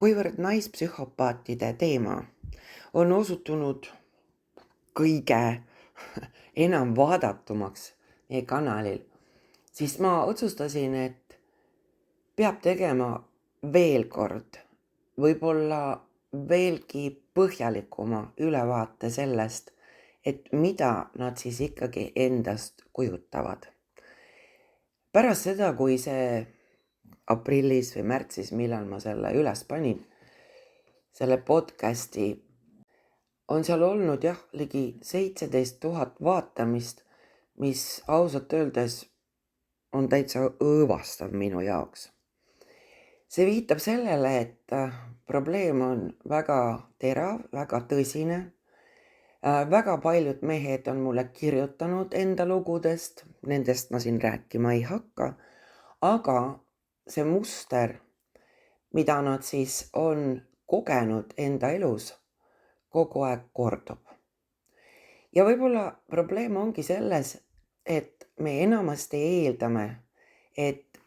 Kuivõrd naispsühhopaatide teema on osutunud kõige enam vaadatumaks meie kanalil, siis ma otsustasin, et peab tegema veel kord võib-olla veelgi põhjalikuma ülevaate sellest, et mida nad siis ikkagi endast kujutavad. Pärast seda, kui see aprillis või märtsis, millal ma selle üles panin, selle podcasti, on seal olnud ligi 17 000 vaatamist, mis ausalt öeldes on täitsa õõvastav minu jaoks. See viitab sellele, et probleem on väga terav, väga tõsine. Väga paljud mehed on mulle kirjutanud enda lugudest, nendest ma siin rääkima ei hakka, aga see muster, mida nad siis on kogenud enda elus, kogu aeg kordub. Ja võib-olla probleem ongi selles, et me enamasti eeldame, et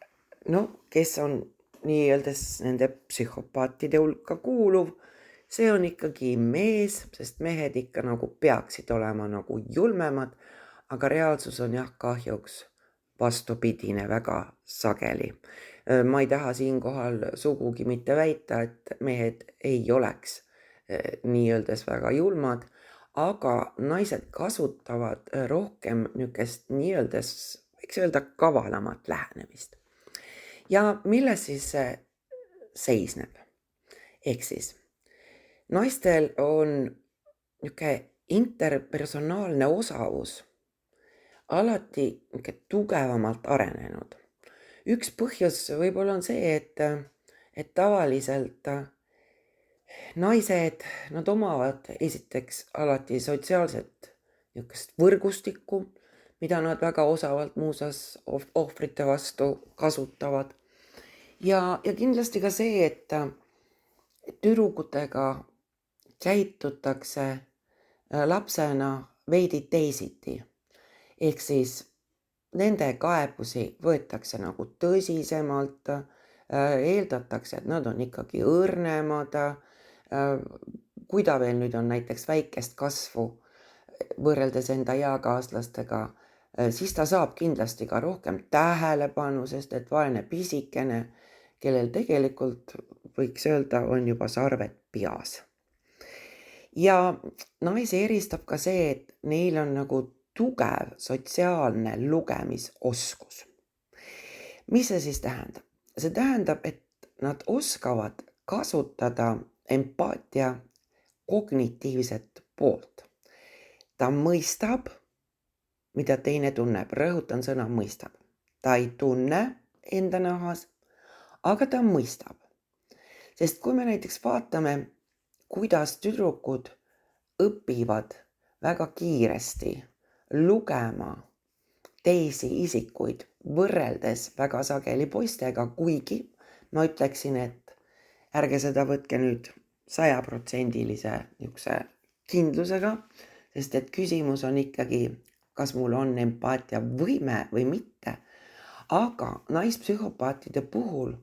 kes on nii-öelda nende psühhopaatide hulka kuuluv, see on ikkagi mees, sest mehed ikka nagu peaksid olema nagu julmemad, aga reaalsus on kahjuks vastupidine väga sageli. Ma ei taha siinkohal sugugi mitte väita, et mehed ei oleks nii-öeldes väga julmad, aga naised kasutavad rohkem niisugust nii-öeldes, võiks öelda, kavalamat lähenemist. Ja milles siis see seisneb? Ehk siis naistel on niisugune interpersonaalne osavus alati tugevamalt arenenud. Üks põhjus võib-olla on see, et tavaliselt naised, nad omavad esiteks alati sotsiaalset niisugust võrgustikku, mida nad väga osavalt muuseas ohvrite vastu kasutavad. Ja kindlasti ka see, et tüdrukutega käitutakse lapsena veidi teisiti. Ehk siis nende kaebusi võetakse nagu tõsisemalt, eeldatakse, et nad on ikkagi õrnemad. Kui ta veel nüüd on näiteks väikest kasvu võrreldes enda eakaaslastega, siis ta saab kindlasti ka rohkem tähelepanu, sest et vaene pisikene, kellel tegelikult võiks öelda, on juba sarved peas. Ja naisi eristab ka see, et neil on nagu tugev sotsiaalne lugemisoskus. Mis see siis tähendab? See tähendab, et nad oskavad kasutada empaatia kognitiivset poolt. Ta mõistab, mida teine tunneb. Rõhutan sõna mõistab. Ta ei tunne enda nahas, aga ta mõistab. Sest kui me näiteks vaatame, kuidas tüdrukud õpivad väga kiiresti lugema teisi isikuid võrreldes väga sageli poistega, kuigi ma ütleksin, et ärge seda võtke nüüd 100% niisuguse kindlusega, sest et küsimus on ikkagi, kas mul on empaatiavõime või mitte. Aga naispsühhopaatide puhul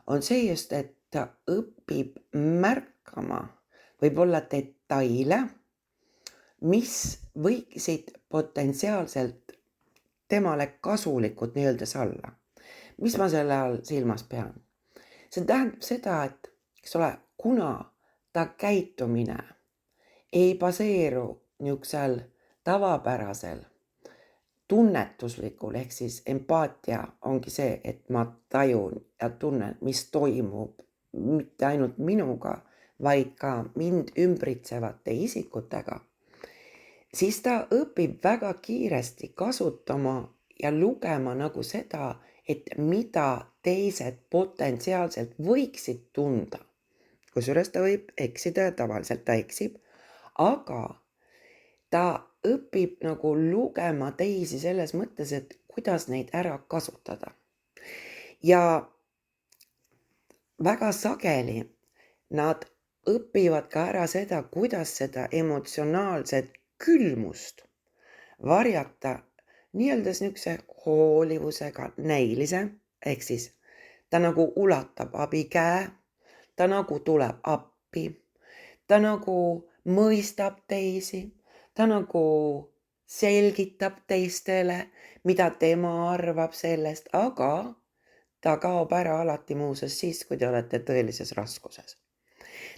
on see just, et ta õpib märkama võib-olla detaile, mis võiksid potentsiaalselt temale kasulikud nii-öeldes olla. Mis ma selle all silmas pean? See tähendab seda, et kuna ta käitumine ei baseeru niisugusel tavapärasel tunnetuslikul, ehk siis empaatia ongi see, et ma tajun ja tunnen, mis toimub mitte ainult minuga, vaid ka mind ümbritsevate isikutega, siis ta õpib väga kiiresti kasutama ja lugema nagu seda, et mida teised potentsiaalselt võiksid tunda. Kusjuures ta võib eksida ja tavaliselt ta eksib, aga ta õpib nagu lugema teisi selles mõttes, et kuidas neid ära kasutada. Ja väga sageli nad õpivad ka ära seda, kuidas seda emotsionaalset külmust varjata nii-öeldes niisuguse hoolivusega näilise, ehk siis ta nagu ulatab abikäe, ta nagu tuleb appi, ta nagu mõistab teisi, ta nagu selgitab teistele, mida tema arvab sellest, aga ta kaob ära alati muuseas siis, kui te olete tõelises raskuses.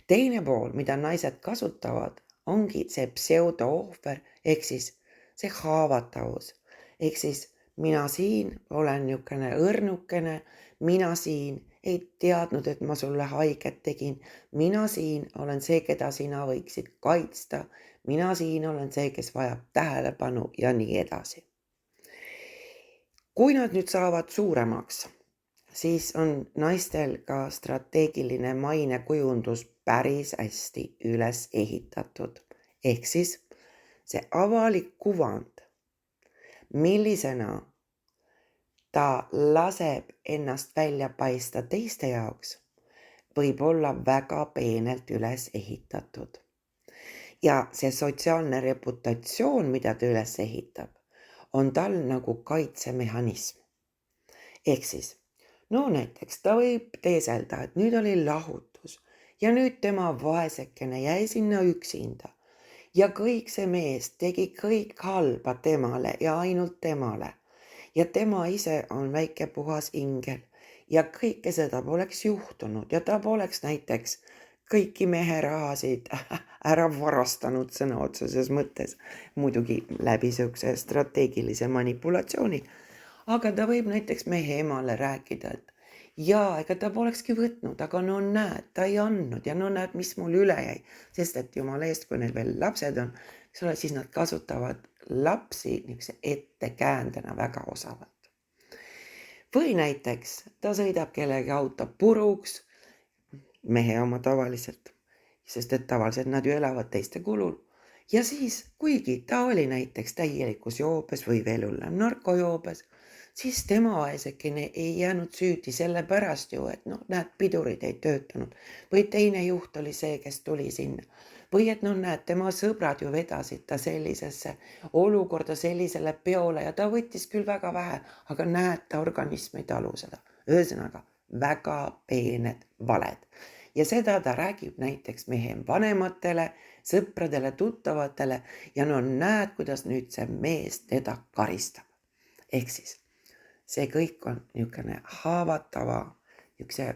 Teine pool, mida naised kasutavad, ongi see pseudoohver ehk siis see haavatavus. Ehk siis mina siin olen niisugune õrnukene, mina siin ei teadnud, et ma sulle haiget tegin. Mina siin olen see, keda sina võiksid kaitsta. Mina siin olen see, kes vajab tähelepanu ja nii edasi. Kui nad nüüd saavad suuremaks, siis on naistel ka strateegiline mainekujundus päris hästi üles ehitatud. Ehk siis see avalik kuvand, millisena ta laseb ennast välja paista teiste jaoks, võib olla väga peenelt üles ehitatud. Ja see sotsiaalne reputatsioon, mida ta üles ehitab, on tal nagu kaitsemehhanism. Ehk siis, no näiteks ta võib teeselda, et nüüd oli lahutus ja nüüd tema vaesekene jäi sinna üksinda. Ja kõik see mees tegi kõik halba temale ja ainult temale. Ja tema ise on väike puhas ingel ja kõike seda poleks juhtunud ja ta poleks näiteks kõiki mehe rahasid ära varastanud sõna otseses mõttes, muidugi läbi sihukese strateegilise manipulatsiooni. Aga ta võib näiteks mehe emale rääkida, et jaa, ega ta polekski võtnud, aga no näed, ta ei andnud ja no näed, mis mul üle jäi. Sest et jumala eest, kui neil veel lapsed on, siis nad kasutavad lapsi niisuguse ettekäändena väga osavalt. Või näiteks ta sõidab kellegi auto puruks, mehe oma tavaliselt, sest et tavaliselt nad ju elavad teiste kulul. Ja siis, kuigi ta oli näiteks täielikus joobes või veel hullem narkojoobes, siis tema vaesekene ei jäänud süüdi sellepärast ju, et näed, pidurid ei töötanud. Või teine juht oli see, kes tuli sinna. Või et näed, tema sõbrad ju vedasid ta sellisesse olukorda, sellisele peole ja ta võttis küll väga vähe, aga näed, ta organism ei talu seda. Ühesõnaga, väga peened valed. Ja seda ta räägib näiteks mehe vanematele, sõpradele, tuttavatele ja näed, kuidas nüüd see mees teda karistab. Ehk siis, see kõik on niisugune haavatava, niisuguse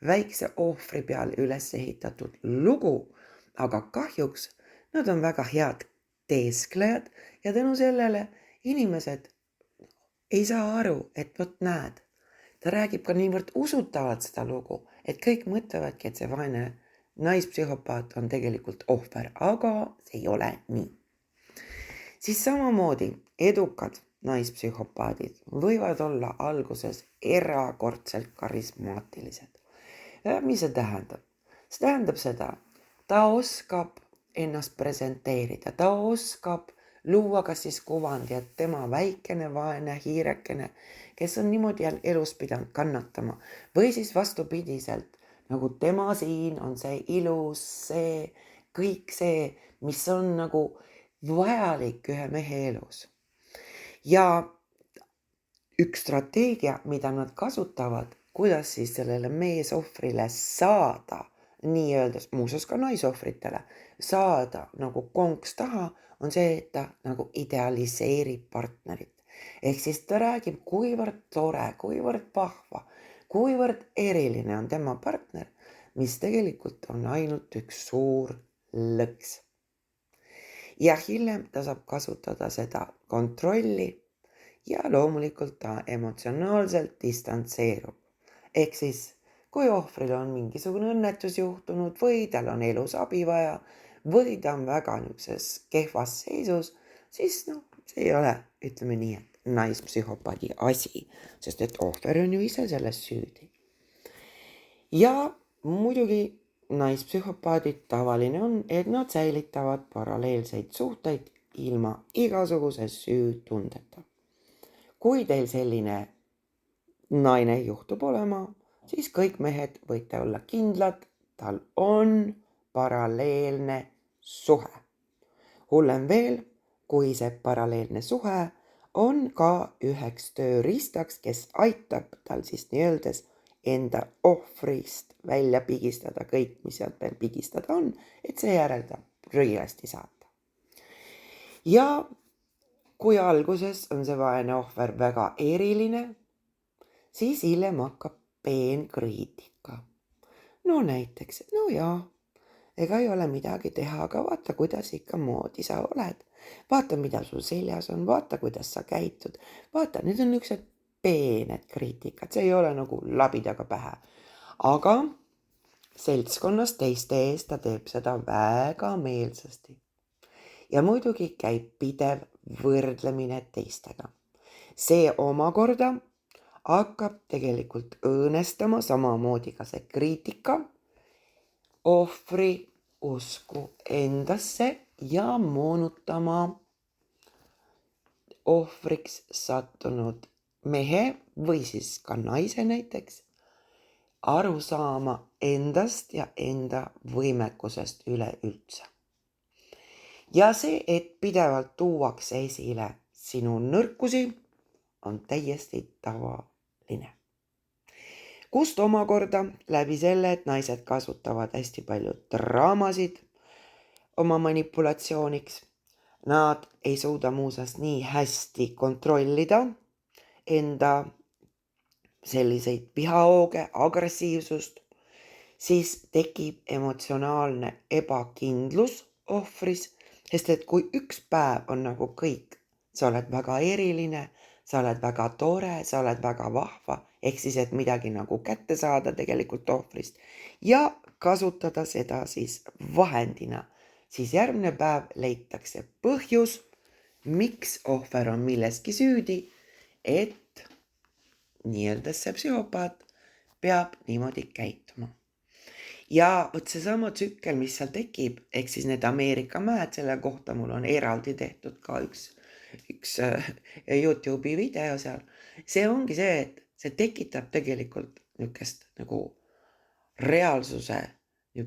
väikse ohvri peal üles ehitatud lugu, aga kahjuks nad on väga head teesklejad ja tänu sellele inimesed ei saa aru, et vot näed, ta räägib ka niivõrd usutavalt seda lugu, et kõik mõtlevadki, et see vaene naispsühhopaat on tegelikult ohver, aga see ei ole nii. Siis samamoodi edukad naispsühhopaadid võivad olla alguses erakordselt karismaatilised. Mis see tähendab? See tähendab seda, ta oskab ennast presenteerida, ta oskab luua kas siis kuvandi, et tema väikene vaene hiirekene, kes on niimoodi elus pidanud kannatama, või siis vastupidiselt, nagu tema siin on see ilus, see kõik see, mis on nagu vajalik ühe mehe elus. Ja üks strateegia, mida nad kasutavad, kuidas siis sellele meesohvrile saada, nii öeldes, muuseas ka naisohvritele, saada nagu konks taha, on see, et ta nagu idealiseerib partnerit. Ehk siis ta räägib, kuivõrd tore, kuivõrd vahva, kuivõrd eriline on tema partner, mis tegelikult on ainult üks suur lõks. Ja hiljem ta saab kasutada seda kontrolli ja loomulikult ta emotsionaalselt distantseerub. Ehk siis, kui ohvril on mingisugune õnnetus juhtunud või tal on elus abi vaja või ta on väga niisuguses kehvas seisus, siis see ei ole, ütleme nii, et naispsühhopaadi asi, sest et ohver on ju ise selles süüdi. Ja muidugi naispsühhopaadid tavaline on, et nad säilitavad paralleelseid suhteid ilma igasuguse süütundeta. Kui teil selline naine juhtub olema, siis kõik mehed võite olla kindlad, tal on paralleelne suhe. Hullem veel, kui see paralleelne suhe on ka üheks tööriistaks, kes aitab tal siis nii öeldes enda ohvrist välja pigistada kõik, mis sealt veel pigistada on, et seejärel ta prügikasti saata. Ja kui alguses on see vaene ohver väga eriline, siis hiljem hakkab peenkriitika. No näiteks, no jaa, ega ei ole midagi teha, aga vaata, kuidas ikka moodi sa oled. Vaata, mida sul seljas on, vaata, kuidas sa käitud. Vaata, need on niisugused peened kriitikad, see ei ole nagu labidaga pähe. Aga seltskonnas teiste ees ta teeb seda väga meelsasti. Ja muidugi käib pidev võrdlemine teistega. See omakorda hakkab tegelikult õõnestama samamoodi ka see kriitika ohvri usku endasse ja moonutama ohvriks sattunud mehe või siis ka naise näiteks aru saama endast ja enda võimekusest üleüldse. Ja see, et pidevalt tuuakse esile sinu nõrkusi, on täiesti tavaline. Kust omakorda läbi selle, et naised kasutavad hästi palju draamasid oma manipulatsiooniks. Nad ei suuda muuseas nii hästi kontrollida enda selliseid vihahooge, agressiivsust, siis tekib emotsionaalne ebakindlus ohvris, sest et kui üks päev on nagu kõik, sa oled väga eriline, sa oled väga tore, sa oled väga vahva, ehk siis, et midagi nagu kätte saada tegelikult ohvrist ja kasutada seda siis vahendina, siis järgmine päev leitakse põhjus, miks ohver on milleski süüdi, et nii-öelda see psühhopaat peab niimoodi käituma. Ja võt seesama tsükkel, mis seal tekib, ehk siis need Ameerika mäed, selle kohta mul on eraldi tehtud ka üks YouTube'i video seal. See ongi see, et see tekitab tegelikult niisugust nagu reaalsuse,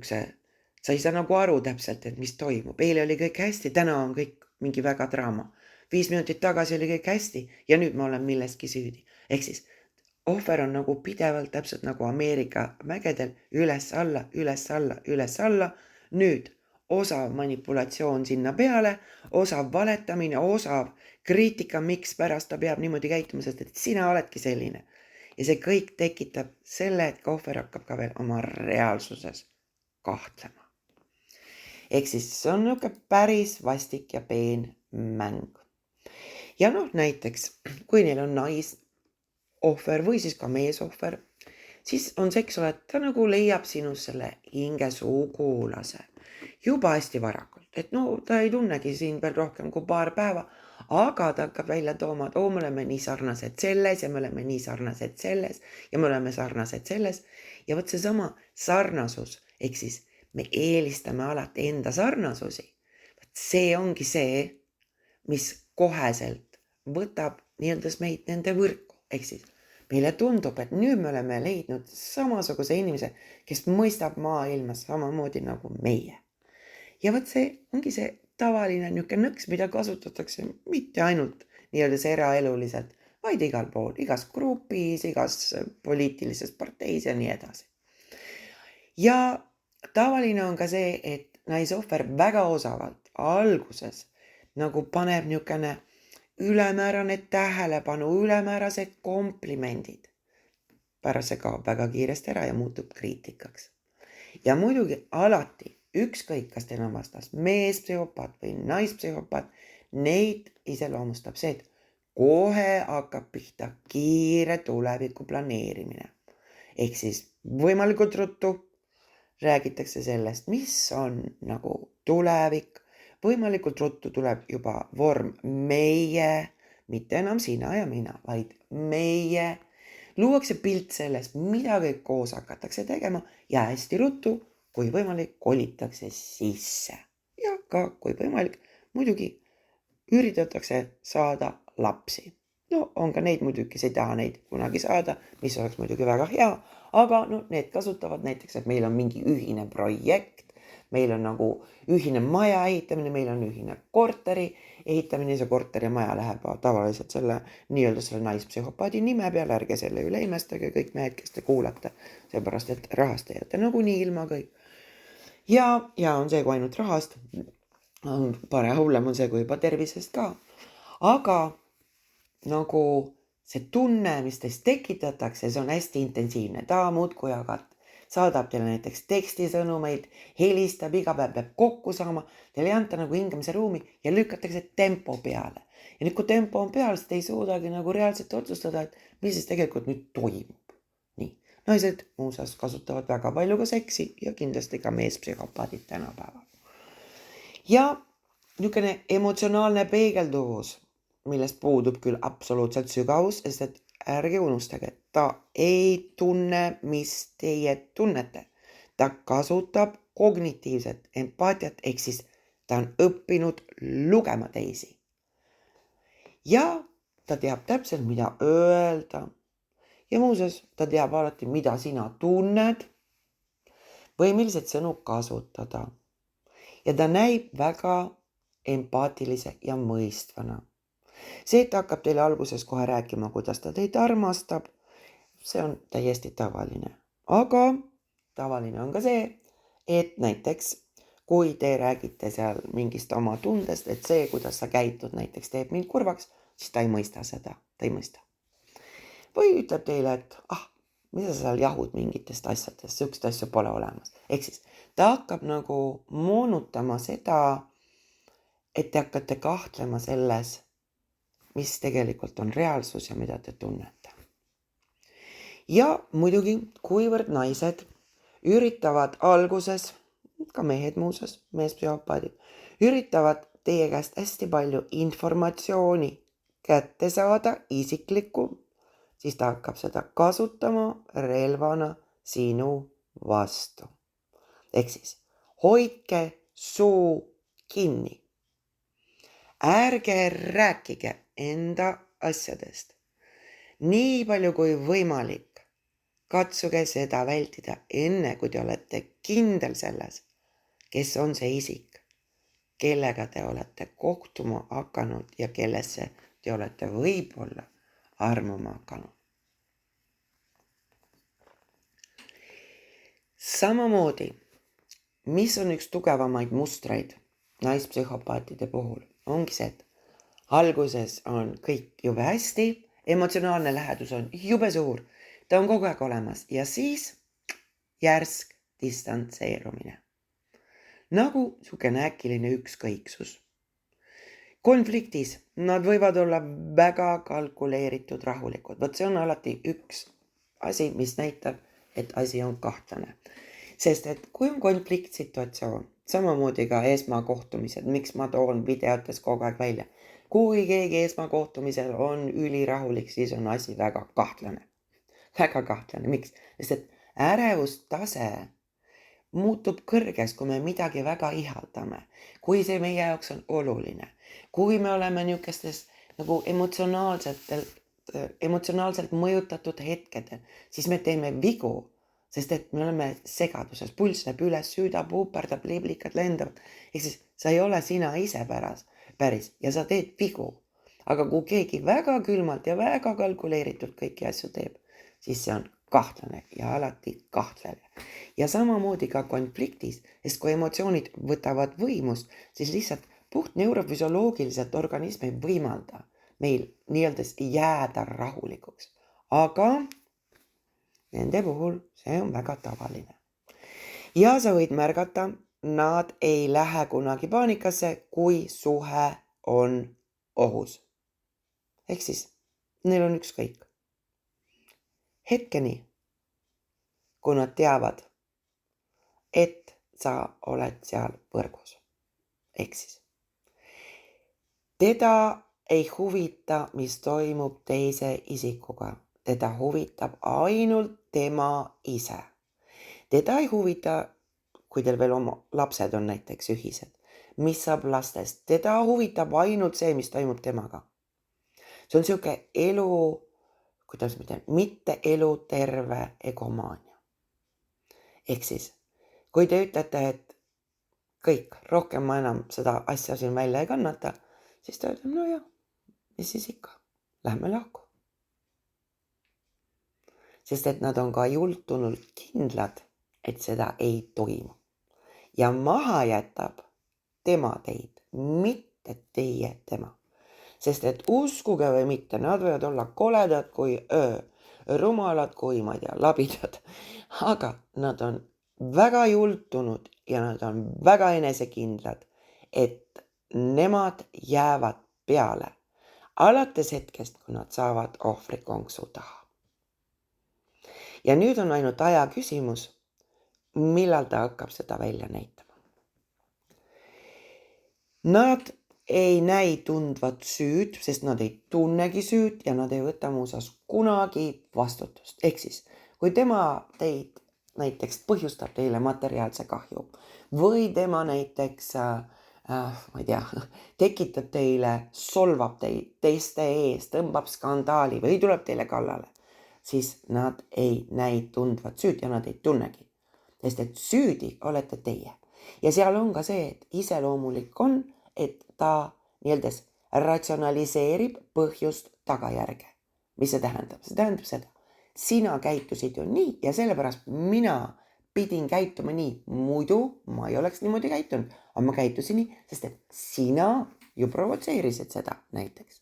sa ei saa nagu aru täpselt, et mis toimub. Eile oli kõik hästi, täna on kõik mingi väga draama. 5 minutit tagasi oli kõik hästi ja nüüd ma olen milleski süüdi. Ehk siis ohver on nagu pidevalt täpselt nagu Ameerika mägedel üles-alla, üles-alla, üles-alla. Nüüd osav manipulatsioon sinna peale, osav valetamine, osav kriitika, miks pärast ta peab niimoodi käituma, sest et sina oledki selline. Ja see kõik tekitab selle, et ohver hakkab ka veel oma reaalsuses kahtlema. Ehk siis see on niisugune päris vastik ja peen mäng. Ja näiteks, kui neil on ohver või siis ka meesohver, siis on see, eks ole, et ta nagu leiab sinus selle hingesugulase juba hästi varakult. Et ta ei tunnegi siin veel rohkem kui paar päeva, aga ta hakkab välja tooma, et me oleme nii sarnased selles ja me oleme nii sarnased selles ja me oleme sarnased selles. Ja võt seesama sarnasus, ehk siis me eelistame alati enda sarnasusi. See ongi see, mis koheselt võtab nii-öelda meid nende võrku. Ehk siis meile tundub, et nüüd me oleme leidnud samasuguse inimese, kes mõistab maailma samamoodi nagu meie. Ja võt see ongi see tavaline niisugune nõks, mida kasutatakse mitte ainult nii-öelda eraeluliselt, vaid igal pool, igas grupis, igas poliitilises parteis ja nii edasi. Ja tavaline on ka see, et naisohver väga osavalt alguses nagu paneb niisugune ülemäärane tähelepanu, ülemäärased komplimendid. Pärast see kaob väga kiiresti ära ja muutub kriitikaks. Ja muidugi alati, ükskõik kas teil on vastas meespsühhopaat või naispsühhopaat, neid iseloomustab see, et kohe hakkab pihta kiire tuleviku planeerimine. Ehk siis võimalikult ruttu räägitakse sellest, mis on nagu tulevik. Võimalikult ruttu tuleb juba vorm meie, mitte enam sina ja mina, vaid meie. Luuakse pilt sellest, mida kõik koos hakatakse tegema ja hästi ruttu, kui võimalik, kolitakse sisse. Ja ka kui võimalik, muidugi üritatakse saada lapsi. On ka neid muidugi, kes ei taha neid kunagi saada, mis oleks muidugi väga hea, aga need kasutavad näiteks, et meil on mingi ühine projekt, meil on nagu ühine maja ehitamine, meil on ühine korteri ehitamine, see korter ja maja läheb tavaliselt selle nii-öelda selle naispsühhopaadi nime peale, ärge selle üle imestage kõik mehed, kes te kuulate, seepärast et rahast jääte nagunii ilma kõik. Ja on see, kui ainult rahast, hullem on see, kui juba tervisest ka. Aga nagu see tunne, mis teist tekitatakse, see on hästi intensiivne, ta muudkui saadab teile näiteks tekstisõnumeid, helistab, iga päev peab kokku saama, teile ei anta nagu hingamise ruumi ja lükatakse tempo peale. Ja nüüd, kui tempo on peal, siis te ei suudagi nagu reaalselt otsustada, et mis siis tegelikult nüüd toimub. Nii, naised muuseas kasutavad väga palju ka seksi ja kindlasti ka meespsühhopaadid tänapäeval. Ja niisugune emotsionaalne peegelduvus, millest puudub küll absoluutselt sügavus, sest et ärge unustage, et ta ei tunne, mis teie tunnete. Ta kasutab kognitiivset empaatiat, ehk siis ta on õppinud lugema teisi. Ja ta teab täpselt, mida öelda. Ja muuseas, ta teab alati, mida sina tunned või milliseid sõnu kasutada. Ja ta näib väga empaatilise ja mõistvana. See, et ta hakkab teile alguses kohe rääkima, kuidas ta teid armastab, see on täiesti tavaline. Aga tavaline on ka see, et näiteks kui te räägite seal mingist oma tundest, et see, kuidas sa käitud näiteks teeb mind kurvaks, siis ta ei mõista seda, ta ei mõista. Või ütleb teile, et mida sa seal jahud mingitest asjadest, sihukest asju pole olemas. Ehk siis ta hakkab nagu moonutama seda, et te hakkate kahtlema selles, mis tegelikult on reaalsus ja mida te tunnete. Ja muidugi, kuivõrd naised üritavad alguses, ka mehed muuseas, meespsühhopaadid, üritavad teie käest hästi palju informatsiooni kätte saada isiklikku, siis ta hakkab seda kasutama relvana sinu vastu. Ehk siis, hoidke suu kinni. Ärge rääkige enda asjadest. Nii palju kui võimalik, katsuge seda vältida enne, kui te olete kindel selles, kes on see isik, kellega te olete kohtuma hakanud ja kellesse te olete võib-olla armuma hakanud. Samamoodi, mis on üks tugevamaid mustreid naispsühhopaatide puhul, ongi see, et alguses on kõik jube hästi, emotsionaalne lähedus on jube suur, ta on kogu aeg olemas ja siis järsk distantseerumine. Nagu niisugune äkiline ükskõiksus. Konfliktis nad võivad olla väga kalkuleeritud rahulikud. Vot see on alati üks asi, mis näitab, et asi on kahtlane. Sest et kui on konfliktsituatsioon, samamoodi ka esmakohtumised, miks ma toon videotes kogu aeg välja. Kui keegi esmakohtumisel on ülirahulik, siis on asi väga kahtlane. Väga kahtlane, miks? Sest et ärevustase muutub kõrges, kui me midagi väga ihaldame, kui see meie jaoks on oluline, kui me oleme niisugustes nagu emotsionaalselt mõjutatud hetkedel, siis me teeme vigu, sest et me oleme segaduses, pulss läheb üles, süüdab, uperdab, liblikad lendavad, ehk siis sa ei ole sina ise päris ja sa teed vigu. Aga kui keegi väga külmalt ja väga kalkuleeritult kõiki asju teeb, siis see on kahtlane ja alati kahtlane. Ja samamoodi ka konfliktis, sest kui emotsioonid võtavad võimust, siis lihtsalt puht neurofüsioloogiliselt organism ei võimalda meil nii-öelda jääda rahulikuks. Aga nende puhul see on väga tavaline. Ja sa võid märgata, nad ei lähe kunagi paanikasse, kui suhe on ohus. Ehk siis neil on ükskõik. Hetkeni, kui nad teavad, et sa oled seal võrgus. Ehk siis teda ei huvita, mis toimub teise isikuga. Teda huvitab ainult tema ise. Teda ei huvita, kui teil veel oma lapsed on näiteks ühised, mis saab lastest. Teda huvitab ainult see, mis toimub temaga. See on niisugune elu, kuidas ma ütlen, mitte eluterve egomaania. Ehk siis, kui te ütlete, et kõik, rohkem ma enam seda asja siin välja ei kannata, siis ta ütleb, no jah, mis siis ikka, lähme lahku. Sest et nad on ka jultunult kindlad, et seda ei toimu. Ja maha jätab tema teid, mitte teie tema. Sest et uskuge või mitte, nad võivad olla koledad kui rumalad kui, ma ei tea, labidad. Aga nad on väga jultunud ja nad on väga enesekindlad, et nemad jäävad peale. Alates hetkest, kui nad saavad ohvrikonksu taha. Ja nüüd on ainult aja küsimus, millal ta hakkab seda välja näitama. Nad ei näi tundvat süüd, sest nad ei tunnegi süüd ja nad ei võta muuseas kunagi vastutust. Ehk siis, kui tema teid näiteks põhjustab teile materiaalse kahju või tema näiteks, ma ei tea, tekitab teile, solvab teid teiste ees, tõmbab skandaali või tuleb teile kallale, siis nad ei näi tundvat süüd ja nad ei tunnegi. Sest et süüdi olete teie. Ja seal on ka see, et iseloomulik on, et ta nii-öeldes ratsionaliseerib põhjust tagajärge. Mis see tähendab? See tähendab seda. Sina käitusid ju nii ja sellepärast mina pidin käituma nii. Muidu ma ei oleks niimoodi käitunud, aga ma käitusin nii, sest et sina ju provotseerisid seda näiteks.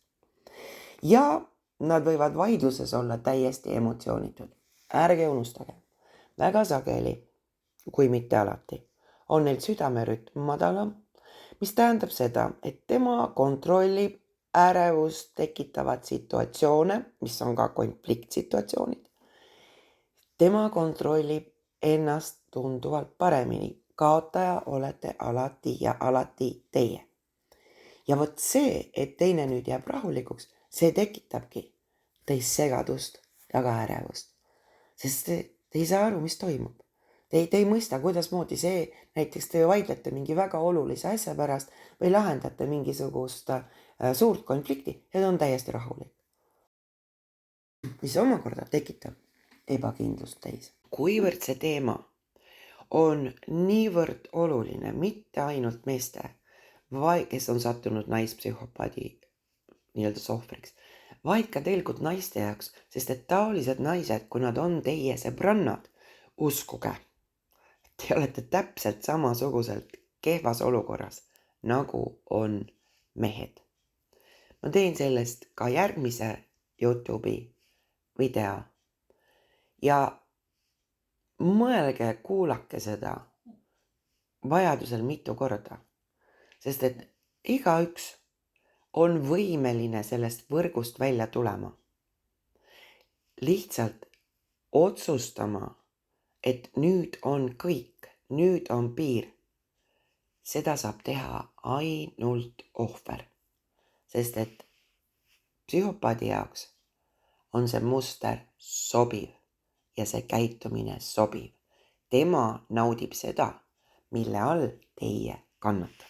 Ja nad võivad vaidluses olla täiesti emotsioonitud. Ärge unustage, väga sageli, kui mitte alati, on neil südamerütm madalam, mis tähendab seda, et tema kontrollib ärevust tekitavad situatsioone, mis on ka konfliktsituatsioonid. Tema kontrollib ennast tunduvalt paremini. Kaotaja olete alati ja alati teie. Ja vot see, et teine nüüd jääb rahulikuks, see tekitabki teist segadust ja ka ärevust. Sest te ei saa aru, mis toimub. Te ei mõista, kuidas moodi see, näiteks te vaidlete mingi väga olulise asja pärast või lahendate mingisugust suurt konflikti ja ta on täiesti rahulik. Mis omakorda tekitab ebakindlust teis. Kuivõrd see teema on niivõrd oluline, mitte ainult meeste, kes on sattunud naispsühhopaadi nii-öelda ohvriks, vaid ka tegelikult naiste jaoks, sest et taolised naised, kui nad on teie sõbrannad, uskuge, te olete täpselt samasuguselt kehvas olukorras, nagu on mehed. Ma teen sellest ka järgmise YouTube'i video ja mõelge, kuulake seda vajadusel mitu korda, sest et igaüks on võimeline sellest võrgust välja tulema. Lihtsalt otsustama, et nüüd on kõik, nüüd on piir. Seda saab teha ainult ohver, sest et psühhopaadi jaoks on see muster sobiv ja see käitumine sobiv. Tema naudib seda, mille all teie kannatate.